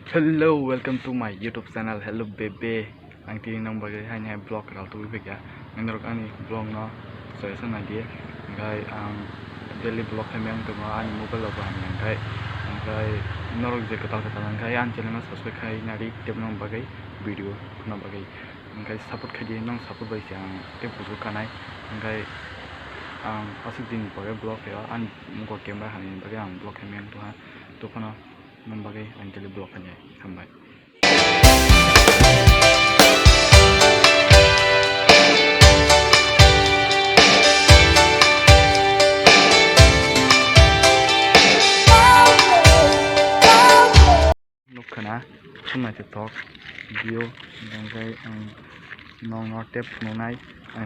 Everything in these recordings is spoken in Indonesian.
Hello, welcome to my YouTube channel. Hello, baby. Ang tini nang bagay hanya vlog kalau tu bigya. Menurut ani vlog no, saya sana dia. Gai ang daily vlog kami yang tu ani mobile apa yang gai. Gai menurut je kata gai an channel na subscribe kai nari tiap nang bagai video nang bagai. Gai support kai dia nang support bagai yang tiap butuh kanai. Gai ang asik din bagai vlog ya an muka kamera hani bagai ang vlog kami yang tu ha. Tu kana membagai anjali blog aja sampai nukana cuma tiktok video bangkai nong tap nungai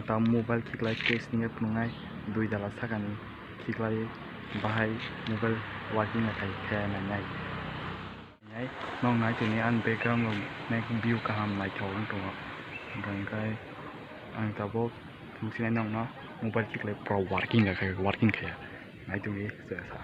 ta mobile kiklai case ni nungai dui jala sakani kiklai bahai mobile working akai kaya nai nong nai tini an background nek view kaham nai thawang tongo bangkai ang tabok fungsi nong no mobile kiklai pro working kaya nai tuni sa